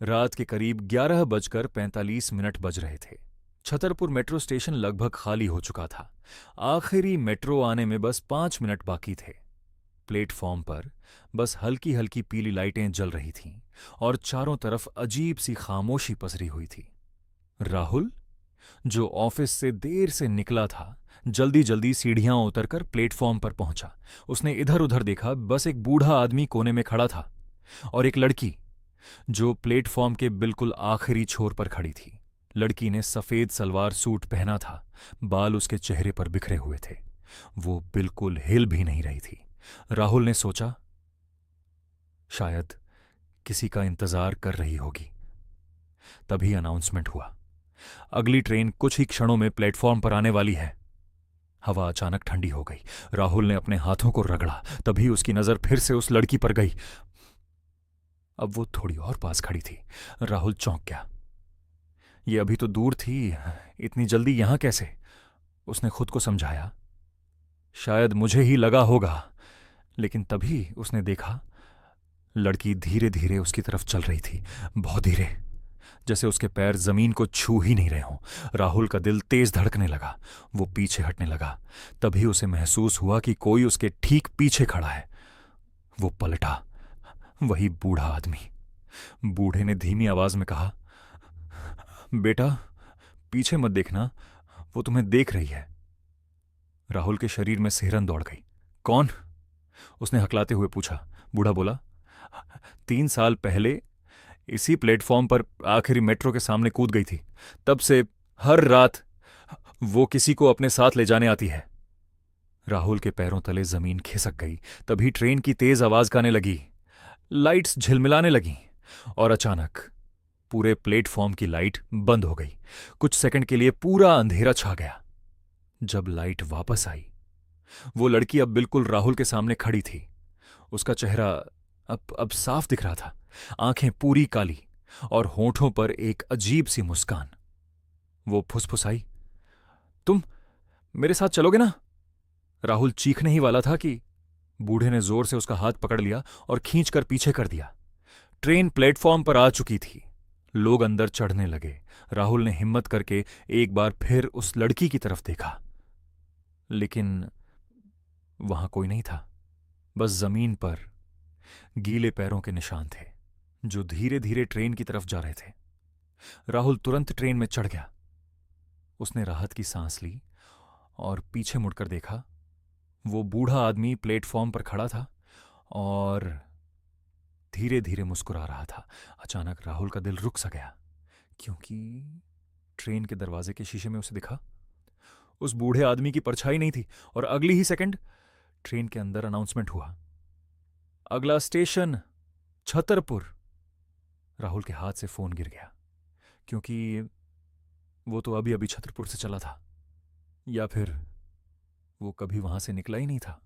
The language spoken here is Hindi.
रात के करीब 11:45 बज रहे थे। छतरपुर मेट्रो स्टेशन लगभग खाली हो चुका था। आखिरी मेट्रो आने में बस 5 मिनट बाकी थे। प्लेटफॉर्म पर बस हल्की हल्की पीली लाइटें जल रही थीं और चारों तरफ अजीब सी खामोशी पसरी हुई थी। राहुल, जो ऑफिस से देर से निकला था, जल्दी जल्दी सीढ़ियां उतरकर प्लेटफॉर्म पर पहुंचा। उसने इधर उधर देखा, बस एक बूढ़ा आदमी कोने में खड़ा था और एक लड़की जो प्लेटफॉर्म के बिल्कुल आखिरी छोर पर खड़ी थी। लड़की ने सफेद सलवार सूट पहना था, बाल उसके चेहरे पर बिखरे हुए थे। वो बिल्कुल हिल भी नहीं रही थी। राहुल ने सोचा, शायद किसी का इंतजार कर रही होगी। तभी अनाउंसमेंट हुआ, अगली ट्रेन कुछ ही क्षणों में प्लेटफॉर्म पर आने वाली है। हवा अचानक ठंडी हो गई। राहुल ने अपने हाथों को रगड़ा, तभी उसकी नजर फिर से उस लड़की पर गई। अब वो थोड़ी और पास खड़ी थी। राहुल चौंक गया। ये अभी तो दूर थी, इतनी जल्दी यहां कैसे? उसने खुद को समझाया, शायद मुझे ही लगा होगा। लेकिन तभी उसने देखा, लड़की धीरे धीरे उसकी तरफ चल रही थी, बहुत धीरे, जैसे उसके पैर जमीन को छू ही नहीं रहे हों। राहुल का दिल तेज धड़कने लगा। वो पीछे हटने लगा। तभी उसे महसूस हुआ कि कोई उसके ठीक पीछे खड़ा है। वो पलटा, वही बूढ़ा आदमी। बूढ़े ने धीमी आवाज में कहा, बेटा, पीछे मत देखना, वो तुम्हें देख रही है। राहुल के शरीर में सिहरन दौड़ गई। कौन? उसने हकलाते हुए पूछा। बूढ़ा बोला, 3 साल पहले इसी प्लेटफॉर्म पर आखिरी मेट्रो के सामने कूद गई थी। तब से हर रात वो किसी को अपने साथ ले जाने आती है। राहुल के पैरों तले जमीन खिसक गई। तभी ट्रेन की तेज आवाज गाने लगी, लाइट्स झिलमिलाने लगीं और अचानक पूरे प्लेटफॉर्म की लाइट बंद हो गई। कुछ सेकंड के लिए पूरा अंधेरा छा गया। जब लाइट वापस आई, वो लड़की अब बिल्कुल राहुल के सामने खड़ी थी। उसका चेहरा अब साफ दिख रहा था, आंखें पूरी काली और होठों पर एक अजीब सी मुस्कान। वो फुसफुसाई, तुम मेरे साथ चलोगे ना? राहुल चीखने ही वाला था कि बूढ़े ने जोर से उसका हाथ पकड़ लिया और खींचकर पीछे कर दिया। ट्रेन प्लेटफॉर्म पर आ चुकी थी। लोग अंदर चढ़ने लगे। राहुल ने हिम्मत करके एक बार फिर उस लड़की की तरफ देखा, लेकिन वहां कोई नहीं था। बस जमीन पर गीले पैरों के निशान थे, जो धीरे धीरे ट्रेन की तरफ जा रहे थे। राहुल तुरंत ट्रेन में चढ़ गया। उसने राहत की सांस ली और पीछे मुड़कर देखा। वो बूढ़ा आदमी प्लेटफॉर्म पर खड़ा था और धीरे धीरे मुस्कुरा रहा था। अचानक राहुल का दिल रुक सा गया, क्योंकि ट्रेन के दरवाजे के शीशे में उसे दिखा, उस बूढ़े आदमी की परछाई नहीं थी। और अगली ही सेकंड ट्रेन के अंदर अनाउंसमेंट हुआ, अगला स्टेशन छतरपुर। राहुल के हाथ से फोन गिर गया, क्योंकि वो तो अभी अभी छतरपुर से चला था, या फिर वो कभी वहां से निकला ही नहीं था।